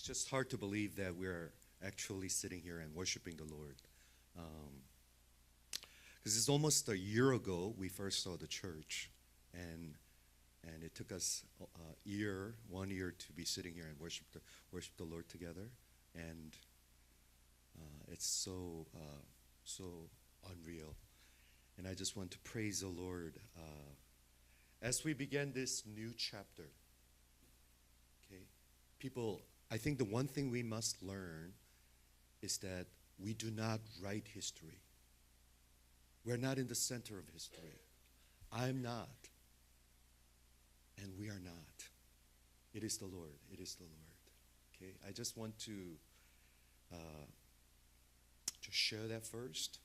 just hard to believe that we're actually sitting here and worshiping the Lord. Because it's almost a year ago we first saw the church, and it took us a year, 1 year, to be sitting here and worship the Lord together, and it's so unreal. And I just want to praise the Lord as we begin this new chapter. Okay, people, I think the one thing we must learn is that we do not write history. We're not in the center of history. I'm not, and we are not. It is the Lord. It is the Lord. Okay, I just want to share that first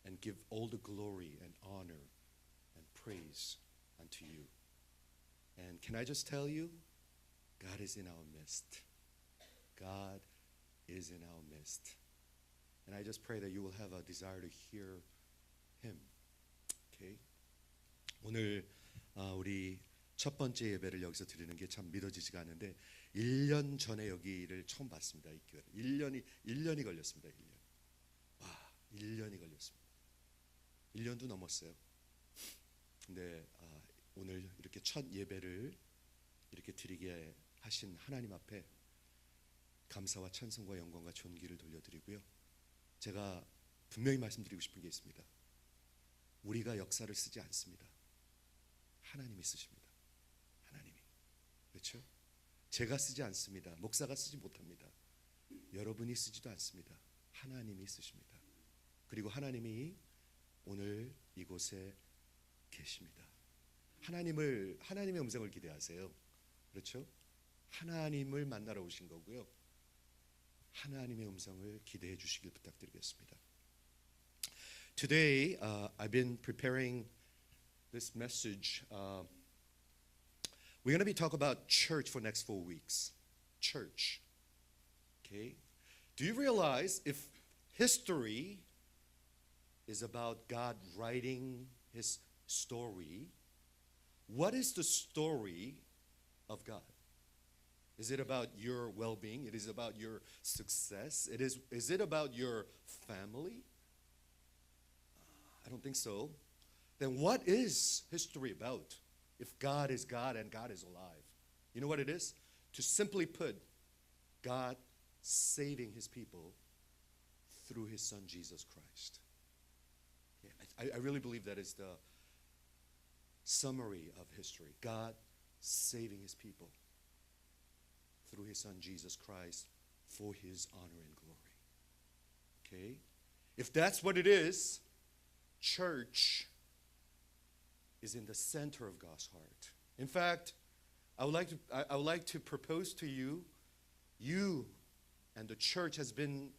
and give all the glory and honor and praise unto you. And can I just tell you, God is in our midst. God is in our midst. And I just pray that you will have a desire to hear Him. Okay? 오늘 우리 첫 번째 예배를 여기서 드리는 게 참 믿어지지가 않는데 1년 전에 여기를 처음 봤습니다. 이 교회를. 1년이 걸렸습니다. 1년. 와, 1년이 걸렸습니다. 1년도 넘었어요. 근데 오늘 이렇게 첫 예배를 이렇게 드리게 하신 하나님 앞에 감사와 찬송과 영광과 존귀를 돌려드리고요. 제가 분명히 말씀드리고 싶은 게 있습니다. 우리가 역사를 쓰지 않습니다. 하나님이 쓰십니다. 하나님이. 그렇죠? 제가 쓰지 않습니다. 목사가 쓰지 못합니다. 여러분이 쓰지도 않습니다. 하나님이 쓰십니다. 그리고 하나님이 오늘 이곳에 계십니다. 하나님의 음성을 기대하세요. 그렇죠? 하나님을 만나러 오신 거고요. 하나님의 음성을 기대해 주시길 부탁드리겠습니다. Today, I've been preparing this message. We're going to be talking about church for next 4 weeks. Church. Okay? Do you realize if history is about God writing His story, what is the story of God? Is it about your well-being? It is about your success? Is it about your family? I don't think so. Then what is history about if God is God and God is alive? You know what it is? To simply put, God saving His people through His Son Jesus Christ. I really believe that is the summary of history. God saving His people through His Son Jesus Christ for His honor and glory. Okay? If that's what it is, church is in the center of God's heart. In fact, I would like to propose to you, you and the church has been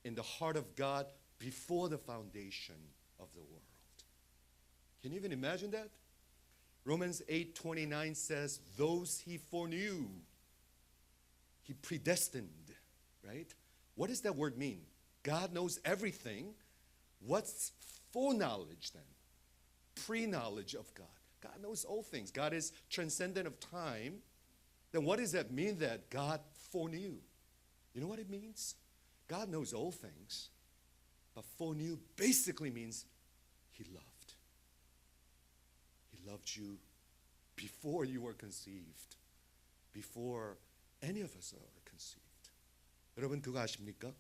in the heart of God before the foundation of the world. Can you even imagine that? Romans 8:29 says, those He foreknew, He predestined, right? What does that word mean? God knows everything. What's foreknowledge then? Pre-knowledge of God. God knows all things. God is transcendent of time. Then what does that mean that God foreknew? You know what it means? God knows all things, but foreknew basically means He loved. He loved you before you were conceived, before any of us are conceived. 여러분 그거 아십니까?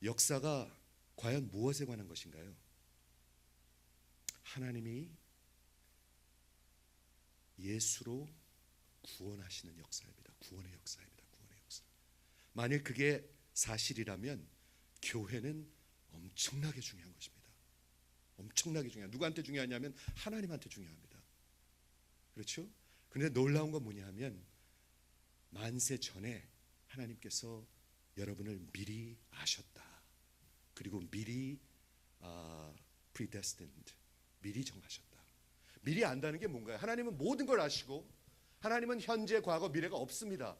역사가 과연 무엇에 관한 것인가요? 하나님이 예수로 구원하시는 역사입니다. 구원의 역사입니다. 구원의 역사. 만일 그게 사실이라면 교회는 엄청나게 중요한 것입니다. 엄청나게 중요한. 누구한테 중요하냐면 하나님한테 중요합니다. 그렇죠? 그런데 놀라운 건 뭐냐 하면 만세 전에 하나님께서 여러분을 미리 아셨다. 그리고 미리 predestined, 미리 정하셨다. 미리 안다는 게 뭔가요? 하나님은 모든 걸 아시고 하나님은 현재, 과거, 미래가 없습니다.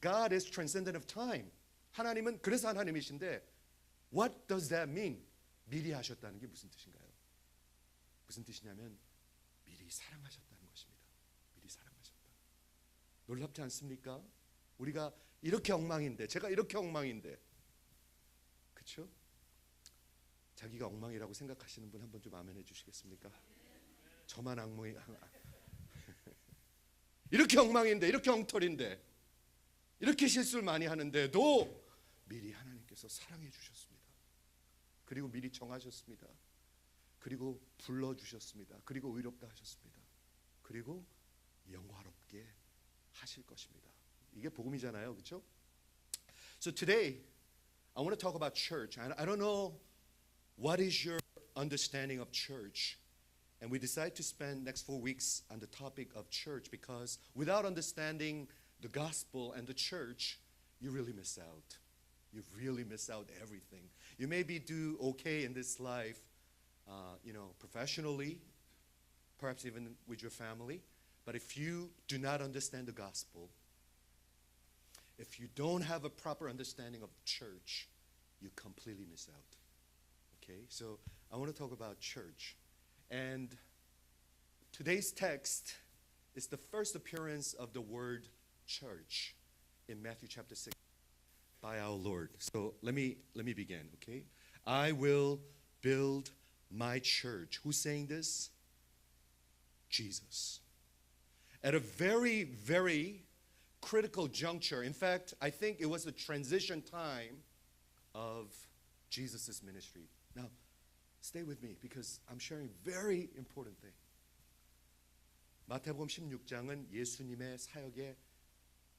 God is transcendent of time. 하나님은 그래서 하나님이신데 what does that mean? 미리 하셨다는 게 무슨 뜻인가요? 무슨 뜻이냐면 미리 사랑하셨다는 것입니다. 미리 사랑하셨다. 놀랍지 않습니까? 우리가 이렇게 엉망인데, 제가 이렇게 엉망인데, 그렇죠? 자기가 엉망이라고 생각하시는 분 한번 좀 아멘해 주시겠습니까? 저만 엉망이 이렇게 엉망인데, 이렇게 엉터리인데, 이렇게 실수를 많이 하는데도 미리 하나님께서 사랑해 주셨습니다. 그리고 미리 정하셨습니다. 그리고 불러주셨습니다. 그리고 의롭다 하셨습니다. 그리고 영화롭게 하실 것입니다. 이게 복음이잖아요, 그렇죠? So today I want to talk about church. I don't know what is your understanding of church. And we decide to spend next 4 weeks on the topic of church because without understanding the gospel and the church, you really miss out. You really miss out everything. You maybe do okay in this life, professionally, perhaps even with your family. But if you do not understand the gospel, if you don't have a proper understanding of church, you completely miss out. Okay, so I want to talk about church. And today's text is the first appearance of the word church in Matthew chapter 6 by our Lord. So let me begin, okay? I will build my church. Who's saying this? Jesus. At a very, very critical juncture. In fact, I think it was the transition time of Jesus' ministry. Now, stay with me because I'm sharing very important thing. 마태복음 16장은 예수님의 사역의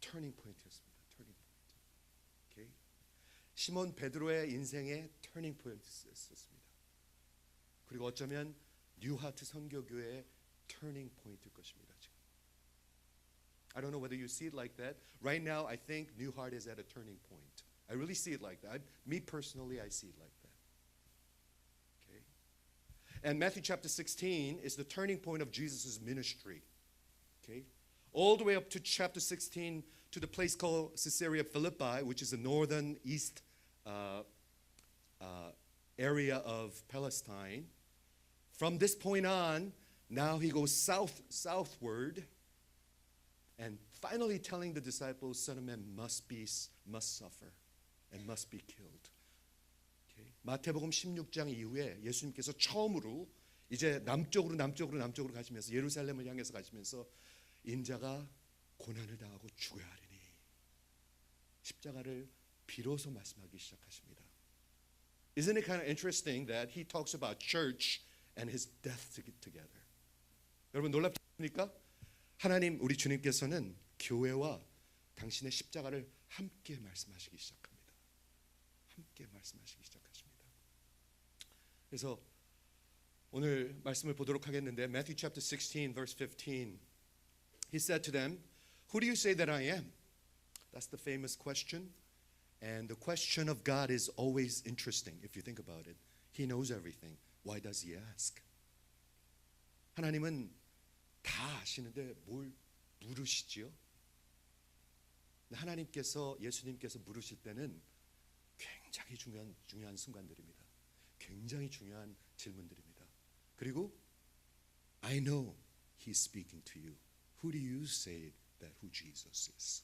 터닝 포인트였습니다. 터닝 포인트. 오케이? 시몬 베드로의 인생의 터닝 포인트였습니다. 그리고 어쩌면 뉴하트 선교교회의 터닝 포인트일 것입니다. 지금. I don't know whether you see it like that. Right now, I think New Heart is at a turning point. I really see it like that. Me personally, I see it like that. And Matthew chapter 16 is the turning point of Jesus' ministry. Okay? All the way up to chapter 16 to the place called Caesarea Philippi, which is the northern east area of Palestine. From this point on, now he goes southward and finally telling the disciples, Son of Man must suffer and must be killed. 마태복음 16장 이후에 예수님께서 처음으로 이제 남쪽으로 가시면서 예루살렘을 향해서 가시면서 인자가 고난을 당하고 죽어야 하리니 십자가를 비로소 말씀하기 시작하십니다. Isn't it kind of interesting that he talks about church and his death together? 여러분 놀랍지 않습니까? 하나님 우리 주님께서는 교회와 당신의 십자가를 함께 말씀하시기 시작합니다. 함께 말씀하시기 시작하십니다. 그래서 오늘 말씀을 보도록 하겠는데 Matthew chapter 16 verse 15 He said to them, Who do you say that I am? That's the famous question. And the question of God is always interesting if you think about it. He knows everything. Why does he ask? 하나님은 다 아시는데 뭘 물으시지요? 하나님께서 예수님께서 물으실 때는 굉장히 중요한 순간들입니다. 굉장히 중요한 질문들입니다. 그리고 I know he's speaking to you. Who do you say that who Jesus is?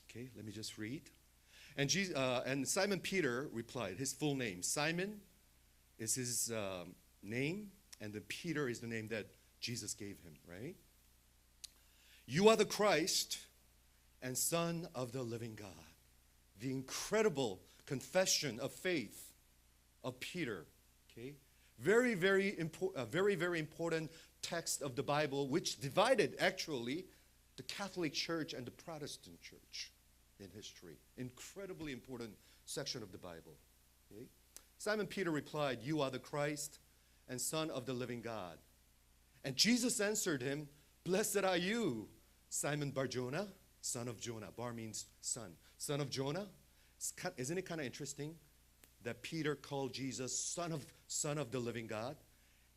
Okay, let me just read. And Simon Peter replied, his full name. Simon is his name, and then Peter is the name that Jesus gave him, right? You are the Christ and Son of the living God. The incredible confession of faith of Peter, okay? Very, very important text of the Bible, which divided actually the Catholic Church and the Protestant Church in history. Incredibly important section of the Bible. Okay? Simon Peter replied, You are the Christ and Son of the living God. And Jesus answered him, Blessed are you, Simon Bar-Jonah, son of Jonah. Bar means son. Son of Jonah. Isn't it kind of interesting that Peter called Jesus son of the living God,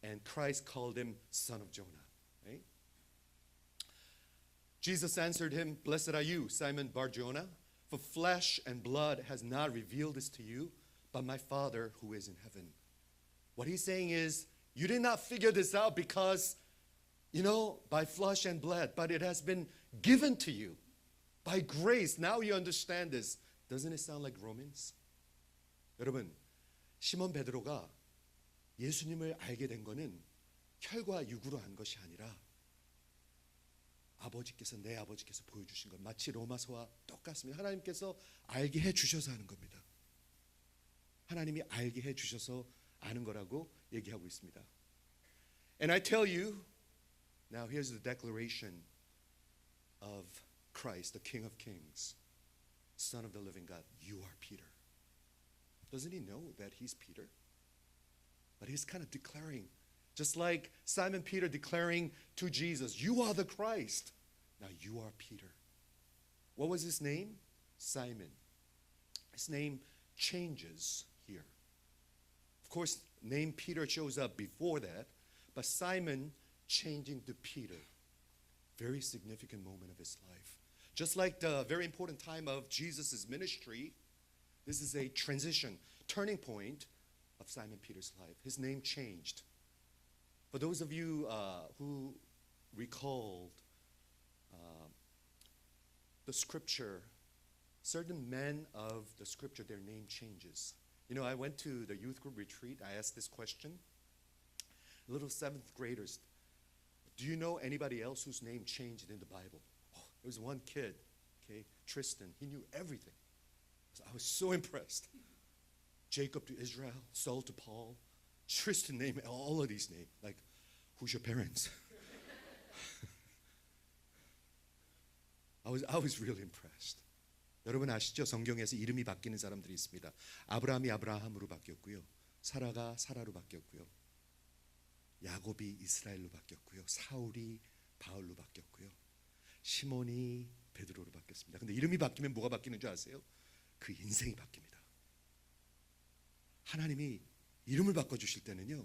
and Christ called him son of Jonah, right? Jesus answered him, Blessed are you, Simon Bar-Jonah, for flesh and blood has not revealed this to you, but my Father who is in heaven. What he's saying is, you did not figure this out because, by flesh and blood, but it has been given to you. By grace, now you understand this. Doesn't it sound like Romans? 여러분, 시몬 베드로가 예수님을 알게 된 거는 혈과 육으로 한 것이 아니라 내 아버지께서 보여주신 것, 마치 로마서와 똑같습니다. 하나님께서 알게 해주셔서 하는 겁니다. 하나님이 알게 해주셔서 아는 거라고 얘기하고 있습니다. And I tell you, now here's the declaration of Christ, the King of Kings, Son of the living God. You are Peter. Doesn't he know that he's Peter? But he's kind of declaring, just like Simon Peter declaring to Jesus, you are the Christ. Now you are Peter. What was his name? Simon. His name changes here. Of course, name Peter shows up before that, but Simon changing to Peter. Very significant moment of his life. Just like the very important time of Jesus' ministry, this is a transition, turning point of Simon Peter's life. His name changed. For those of you who recalled the scripture, certain men of the scripture, their name changes. You know, I went to the youth group retreat. I asked this question. Little seventh graders, do you know anybody else whose name changed in the Bible? Oh, there was one kid, okay, Tristan. He knew everything. I was so impressed. Jacob to Israel, Saul to Paul. Tristan named all of these names. Like, who's your parents? I was really impressed. 여러분 아시죠? 성경에서 이름이 바뀌는 사람들이 있습니다. 아브라함이 아브라함으로 바뀌었고요. 사라가 사라로 바뀌었고요. 야곱이 이스라엘로 바뀌었고요. 사울이 바울로 바뀌었고요. 시몬이 베드로로 바뀌었습니다. 근데 이름이 바뀌면 뭐가 바뀌는 줄 아세요? 그 인생이 바뀝니다. 하나님이 이름을 바꿔주실 때는요,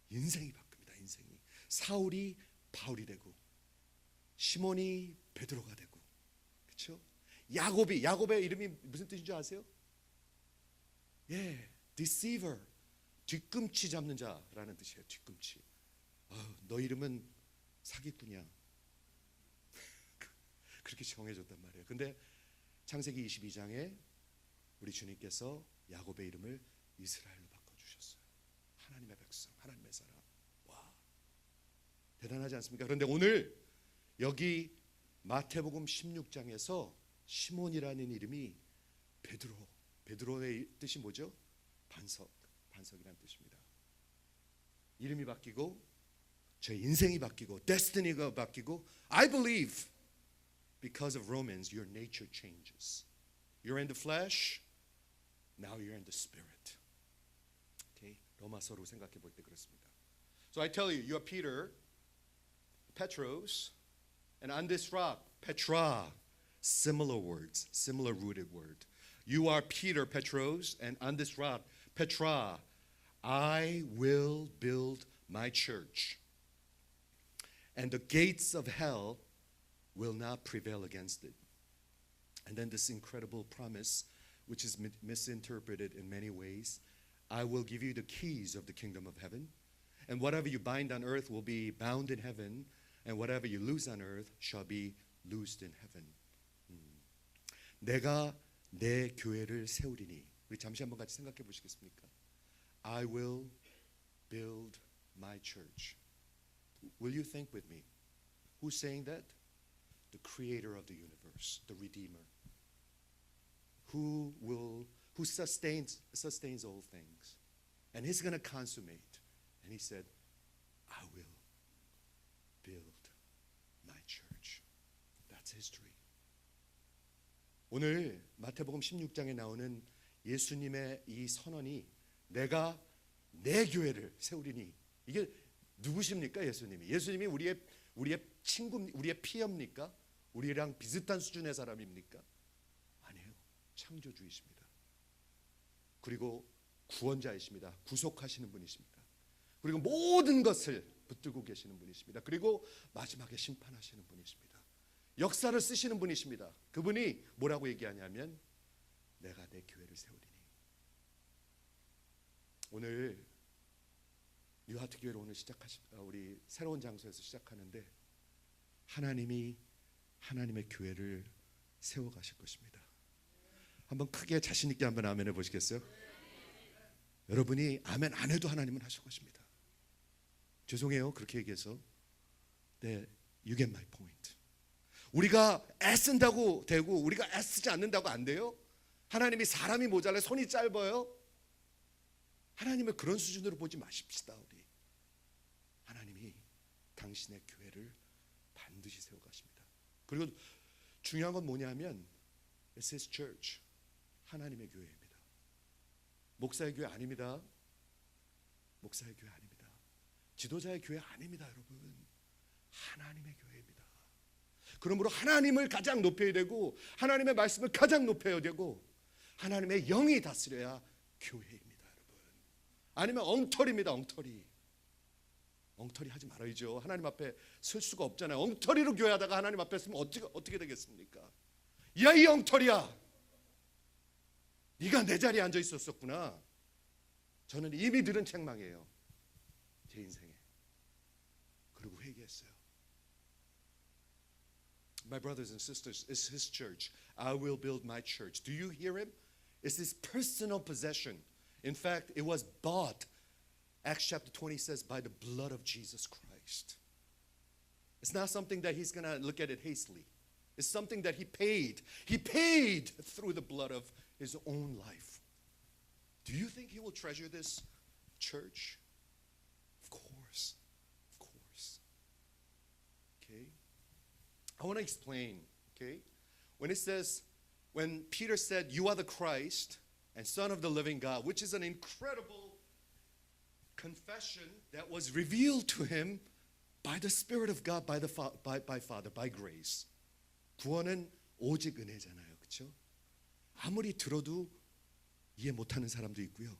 인생이 바뀝니다. 인생이. 사울이 바울이 되고, 시몬이 베드로가 되고, 그렇죠? 야곱의 이름이 무슨 뜻인 줄 아세요? 예, deceiver, 뒤꿈치 잡는 자라는 뜻이에요. 뒤꿈치. 너 이름은 사기꾼이야. 그렇게 정해졌단 말이에요. 근데 창세기 22장에 우리 주님께서 야곱의 이름을 이스라엘로 바꿔주셨어요. 하나님의 백성, 하나님의 사람. 와, 대단하지 않습니까? 그런데 오늘 여기 마태복음 16장에서 시몬이라는 이름이 베드로의 뜻이 뭐죠? 반석이라는 뜻입니다. 이름이 바뀌고 제 인생이 바뀌고 데스티니가 바뀌고 I believe because of Romans your nature changes. You're in the flesh, now you're in the spirit. Okay? 로마서로 생각해 볼 때 그렇습니다. So I tell you, you are Peter, Petros, and on this rock, Petra, similar words, similar rooted word. You are Peter, Petros, and on this rock, Petra, I will build my church, and the gates of hell will not prevail against it. And then this incredible promise, which is misinterpreted in many ways, I will give you the keys of the kingdom of heaven, and whatever you bind on earth will be bound in heaven, and whatever you loose on earth shall be loosed in heaven. 내가 내 교회를 세우리니. 우리 잠시 한번 같이 생각해 보시겠습니까? I will build my church. Will you think with me? Who's saying that? The creator of the universe, the redeemer. Who sustains all things. And he's going to consummate. And he said, I will build my church. That's history. 오늘 마태복음 16장에 나오는 예수님의 이 선언이 내가 내 교회를 세우리니, 이게 누구십니까? 예수님이 우리의 친구, 우리의 피협니까? 우리랑 비슷한 수준의 사람입니까? 아니에요. 창조주이십니다. 그리고 구원자이십니다. 구속하시는 분이십니다. 그리고 모든 것을 붙들고 계시는 분이십니다. 그리고 마지막에 심판하시는 분이십니다. 역사를 쓰시는 분이십니다. 그분이 뭐라고 얘기하냐면 내가 내 교회를 세우리니. 오늘 뉴하트 교회로 오늘 우리 새로운 장소에서 시작하는데 하나님이 하나님의 교회를 세워가실 것입니다. 한번 크게 자신 있게 한번 아멘 해보시겠어요? 여러분이 아멘 안 해도 하나님은 하실 것입니다. 죄송해요 그렇게 얘기해서. 네, you get my point. 우리가 애쓴다고 되고 우리가 애쓰지 않는다고 안 돼요? 하나님이 사람이 모자라요? 손이 짧아요? 하나님을 그런 수준으로 보지 마십시다. 우리 하나님이 당신의 교회를 반드시 세워가십니다. 그리고 중요한 건 뭐냐면 It's His church. 하나님의 교회입니다. 목사의 교회 아닙니다. 목사의 교회 아닙니다. 지도자의 교회 아닙니다. 여러분 하나님의 교회입니다. 그러므로 하나님을 가장 높여야 되고 하나님의 말씀을 가장 높여야 되고 하나님의 영이 다스려야 교회입니다. 여러분 아니면 엉터리입니다. 엉터리 하지 말아야죠. 하나님 앞에 설 수가 없잖아요. 엉터리로 교회하다가 하나님 앞에 서면 어떻게 되겠습니까? 야 이 엉터리야, 네가 내 자리에 앉아 있었었구나. 저는 이미 들은 책망이에요 제 인생에. 그리고 회개했어요. My brothers and sisters, it's His church. I will build my church. Do you hear Him? It's His personal possession. In fact, it was bought, Acts chapter 20 says, by the blood of Jesus Christ. It's not something that He's going to look at it hastily. It's something that He paid. He paid through the blood of His own life. Do you think He will treasure this church? Of course. Of course. Okay? I want to explain, okay? When it says, when Peter said, you are the Christ and Son of the living God, which is an incredible confession that was revealed to him by the Spirit of God, by Father, by grace. 구원은 오직 은혜잖아요. 그렇죠? 아무리 들어도 이해 못하는 사람도 있고요.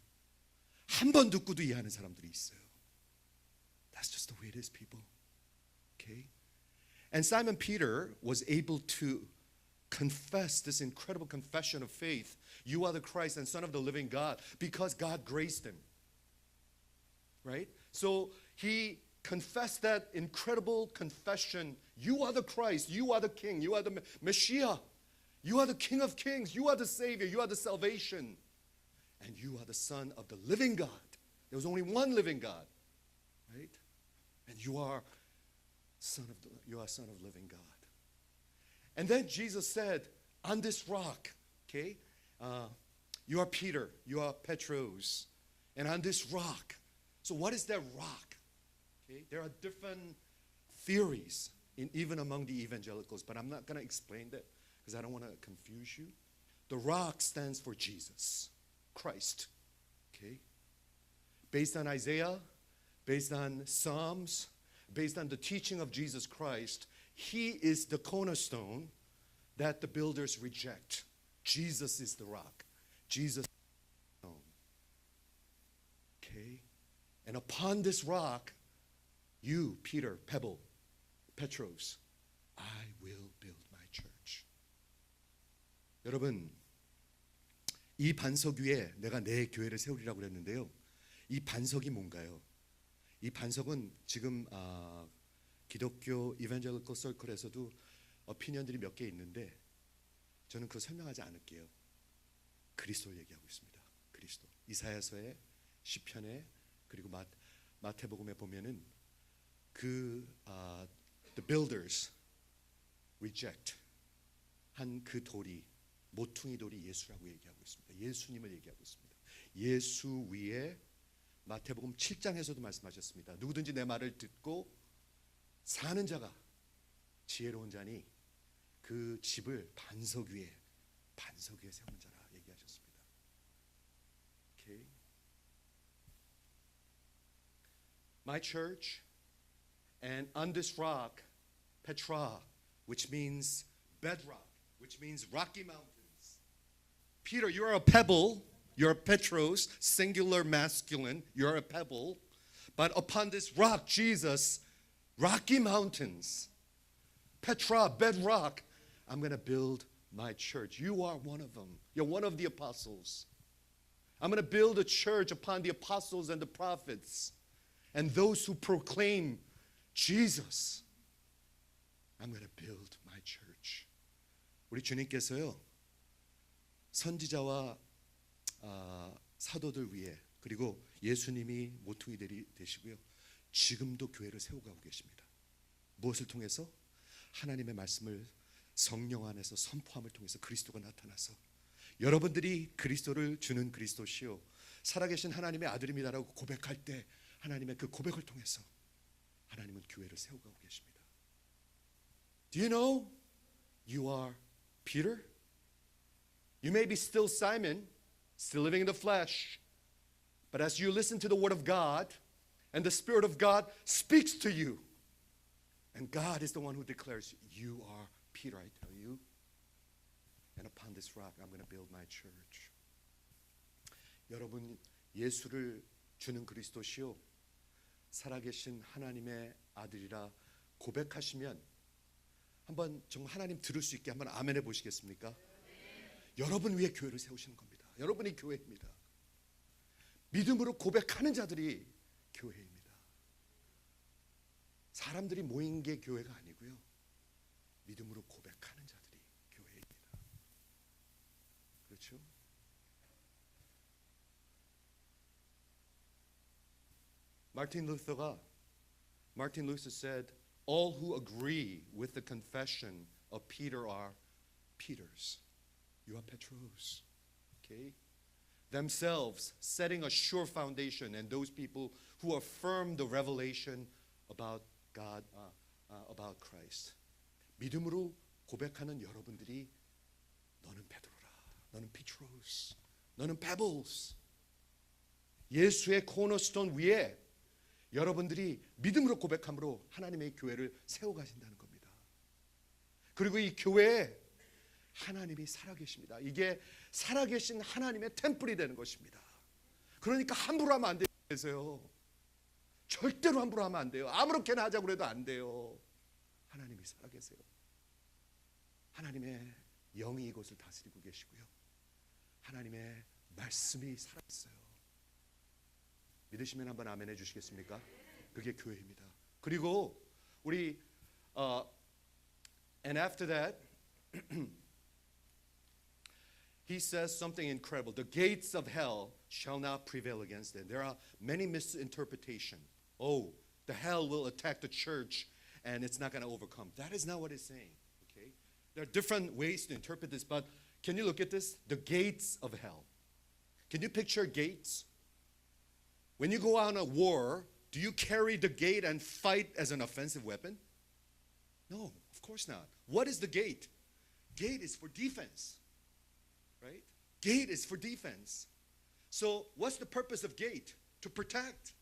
한 번 듣고도 이해하는 사람들이 있어요. That's just the way it is, people. Okay? And Simon Peter was able to confess this incredible confession of faith. You are the Christ and Son of the living God, because God graced him. Right? So he confessed that incredible confession. You are the Christ. You are the King. You are the Messiah. You are the King of Kings. You are the Savior. You are the salvation. And you are the Son of the living God. There was only one living God. Right? And you are Son of living God. And then Jesus said, on this rock, okay, you are Peter, you are Petros, and on this rock. So what is that rock? Okay, there are different theories even among the evangelicals, but I'm not going to explain that because I don't want to confuse you. The rock stands for Jesus, Christ. Okay, based on Isaiah, based on Psalms, based on the teaching of Jesus Christ, He is the cornerstone that the builders reject. Jesus is the rock. Jesus is the stone. Okay? And upon this rock, you, Peter, Pebble, Petros, I will build my church. 여러분, 이 반석 위에 내가 내 교회를 세우리라고 그랬는데요. 이 반석이 뭔가요? 이 반석은 지금 기독교 이벤젤리컬 서클에서도 오피니언들이 몇 개 있는데 저는 그거 설명하지 않을게요. 그리스도를 얘기하고 있습니다. 그리스도. 이사야서에 시편에 그리고 마태복음에 보면은 the builders reject 한 그 돌이 모퉁이 돌이 예수라고 얘기하고 있습니다. 예수님을 얘기하고 있습니다. 예수 위에 마태복음 7장에서도 말씀하셨습니다. 누구든지 내 말을 듣고 사는 자가 지혜로운 자니 그 집을 반석 위에 세우는 자라 얘기하셨습니다. Okay. My church, and on this rock, Petra, which means bedrock, which means rocky mountains. Peter, you're a pebble. You're a Petros, singular masculine. You're a pebble. But upon this rock, Jesus, rocky mountains, Petra, bedrock, I'm going to build my church. You are one of them. You're one of the apostles. I'm going to build a church upon the apostles and the prophets and those who proclaim Jesus. I'm going to build my church. 우리 주님께서요 선지자와 사도들 위해 그리고 예수님이 모퉁이들이 되시고요 지금도 교회를 세워가고 계십니다. 무엇을 통해서? 하나님의 말씀을 성령 안에서 선포함을 통해서 그리스도가 나타나서 여러분들이 그리스도를 주는 그리스도시요 살아계신 하나님의 아들입니다라고 고백할 때 하나님의 그 고백을 통해서 하나님은 교회를 세워가고 계십니다. Do you know you are Peter? You may be still Simon, still living in the flesh, but as you listen to the word of God and the Spirit of God speaks to you, and God is the one who declares, you are Peter, I tell you, and upon this rock I'm going to build my church. 여러분 예수를 주는 그리스도시요 살아계신 하나님의 아들이라 고백하시면 한번 정말 하나님 들을 수 있게 한번 아멘 해보시겠습니까? 여러분 위에 교회를 세우시는 겁니다. 여러분이 교회입니다. 믿음으로 고백하는 자들이 교회입니다. 사람들이 모인 게 교회가 아니고요 믿음으로 고백하는 자들이 교회입니다. 그렇죠? Martin Luther said, all who agree with the confession of Peter are Peters. You are Petros. Okay? Themselves setting a sure foundation, and those people who affirm the revelation about God, about Christ. 믿음으로 고백하는 여러분들이 너는 베드로라, 너는 피트로스, 너는 페블스. 예수의 코너스톤 위에 여러분들이 믿음으로 고백함으로 하나님의 교회를 세워가신다는 겁니다. 그리고 이 교회에 하나님이 살아계십니다. 이게 살아계신 하나님의 템플이 되는 것입니다. 그러니까 함부로 하면 안 되세요. 절대로 함부로 하면 안 돼요. 아무렇게나 하자고 해도 안 돼요. 하나님이 살아계세요. 하나님의 영이 이곳을 다스리고 계시고요 하나님의 말씀이 살아있어요. 믿으시면 한번 아멘 해주시겠습니까? 그게 교회입니다. 그리고 우리 and after that he says something incredible. The gates of hell shall not prevail against it. There are many misinterpretations. Oh, the hell will attack the church and it's not going to overcome. That is not what it's saying. Okay? There are different ways to interpret this, but can you look at this? The gates of hell. Can you picture gates? When you go on a war, do you carry the gate and fight as an offensive weapon? No, of course not. What is the gate? Gate is for defense, right? Gate is for defense. So what's the purpose of gate? To protect,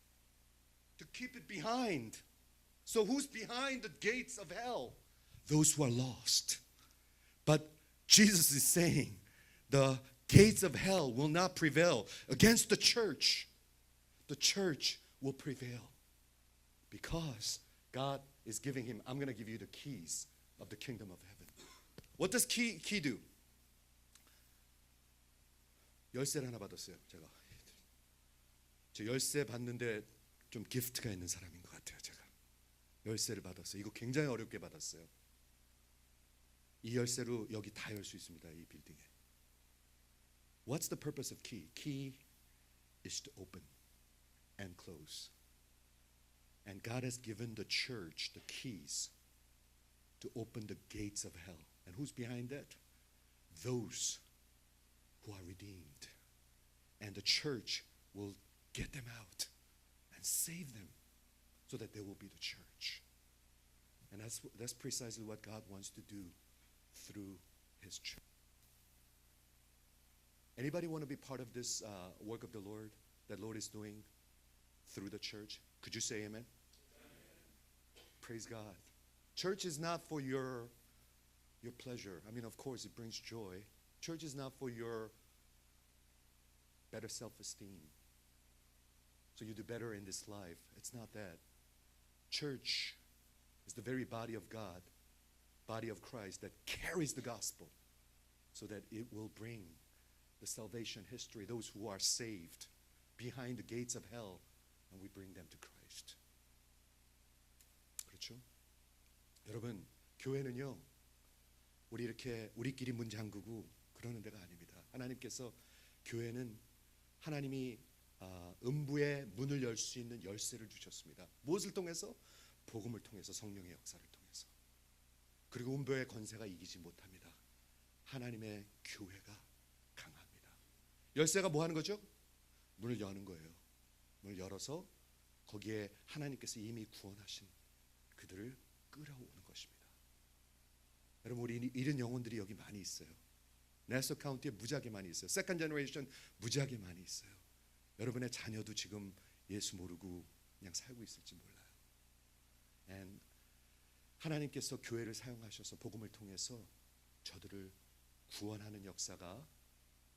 to keep it behind. So who's behind the gates of hell? Those who are lost. But Jesus is saying the gates of hell will not prevail against the church. The church will prevail because God is giving him, I'm going to give you the keys of the kingdom of heaven. What does key do? 열쇠를 하나 받았어요. 제가 저 열쇠 받는데 좀 기프트가 있는 사람인 것 같아요. 제가 열쇠를 받았어요. 이거 굉장히 어렵게 받았어요. 이 열쇠로 여기 다 열 수 있습니다. 이 빌딩에. What's the purpose of key? Key is to open and close. And God has given the church the keys to open the gates of hell. And who's behind that? Those who are redeemed. And the church will get them out and save them so that they will be the church. And that's precisely what God wants to do through his church. Anybody want to be part of this work of the Lord that Lord is doing through the church? Could you say amen? Praise God. Church is not for your pleasure. I mean, of course, it brings joy. Church is not for your better self-esteem. So you do better in this life. It's not that. Church is the very body of God, body of Christ that carries the gospel so that it will bring the salvation history, those who are saved behind the gates of hell, and we bring them to Christ. 그렇죠? 여러분, 교회는요, 우리 이렇게 우리끼리 문 잠그고 그러는 데가 아닙니다. 하나님께서 교회는 하나님이 음부의 문을 열 수 있는 열쇠를 주셨습니다. 무엇을 통해서? 복음을 통해서, 성령의 역사를 통해서. 그리고 음부의 권세가 이기지 못합니다. 하나님의 교회가 강합니다. 열쇠가 뭐 하는 거죠? 문을 여는 거예요. 문을 열어서 거기에 하나님께서 이미 구원하신 그들을 끌어오는 것입니다. 여러분, 우리 이런 영혼들이 여기 많이 있어요. 네서 카운티에 무지하게 많이 있어요. 세컨 제너레이션 무지하게 많이 있어요. 여러분의 자녀도 지금 예수 모르고 그냥 살고 있을지 몰라요. And 하나님께서 교회를 사용하셔서 복음을 통해서 저들을 구원하는 역사가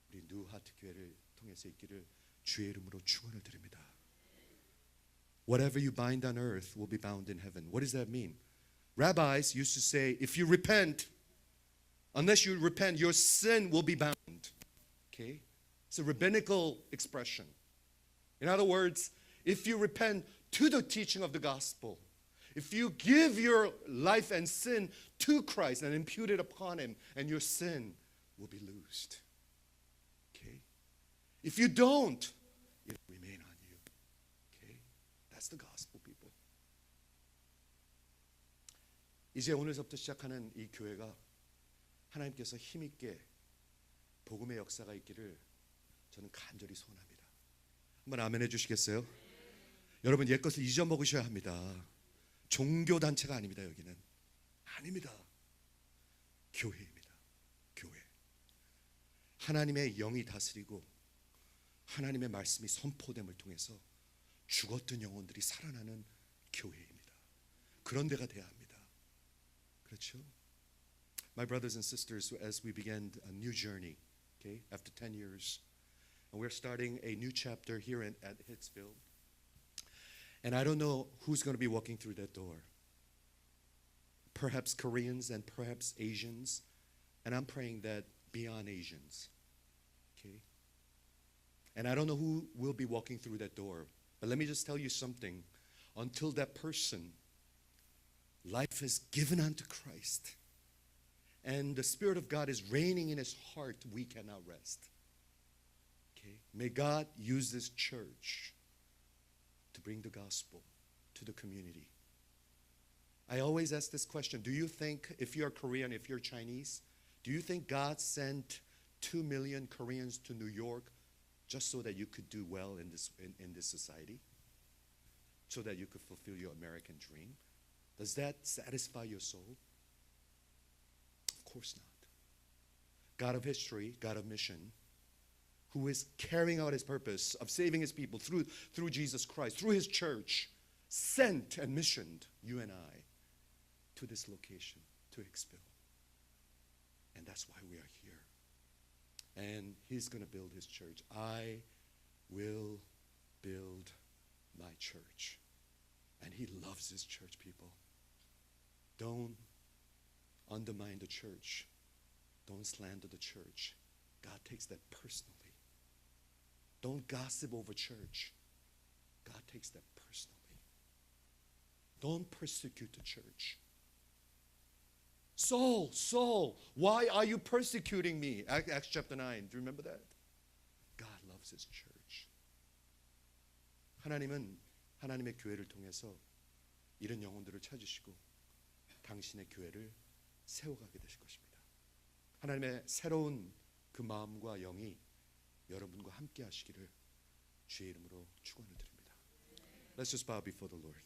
우리 뉴하트 교회를 통해서 있기를 주의 이름으로 축원을 드립니다. Whatever you bind on earth will be bound in heaven. What does that mean? Rabbis used to say, if you repent, unless you repent, your sin will be bound. Okay? It's a rabbinical expression. In other words, if you repent to the teaching of the gospel, if you give your life and sin to Christ and impute it upon him, and your sin will be loosed. Okay? If you don't, it will remain on you. Okay? That's the gospel, people. 이제 오늘서부터 시작하는 이 교회가 하나님께서 힘있게 복음의 역사가 있기를 저는 간절히 소원합니다. 한번 아멘 해주시겠어요? 여러분, 옛것을 잊어먹으셔야 합니다. 종교단체가 아닙니다. 여기는 아닙니다. 교회입니다. 교회. 하나님의 영이 다스리고 하나님의 말씀이 선포됨을 통해서 죽었던 영혼들이 살아나는 교회입니다. 그런 데가 돼야 합니다. 그렇죠? My brothers and sisters, as we began a new journey, okay, after 10 years, and we're starting a new chapter here at Hitsville. And I don't know who's going to be walking through that door. Perhaps Koreans and perhaps Asians. And I'm praying that beyond Asians. Okay? And I don't know who will be walking through that door. But let me just tell you something. Until that person, life is given unto Christ, and the Spirit of God is reigning in his heart, we cannot rest. Okay? May God use this church to bring the gospel to the community. I always ask this question. Do you think, if you're Korean, if you're Chinese, do you think God sent 2 million Koreans to New York just so that you could do well in this society? So that you could fulfill your American dream? Does that satisfy your soul? Of course not. God of history, God of mission, who is carrying out his purpose of saving his people through Jesus Christ, through his church, sent and missioned you and I to this location, to Hicksville. And that's why we are here. And he's going to build his church. I will build my church. And he loves his church, people. Don't undermine the church. Don't slander the church. God takes that personally. Don't gossip over church. God takes that personally. Don't persecute the church. Saul, Saul, why are you persecuting me? Acts chapter 9. Do you remember that? God loves his church. 하나님은 하나님의 교회를 통해서 이런 영혼들을 찾으시고 당신의 교회를 세워가게 되실 것입니다. 하나님의 새로운 그 마음과 영이 여러분과 함께 하시기를 주의 이름으로 축원을 드립니다. Let's just bow before the Lord.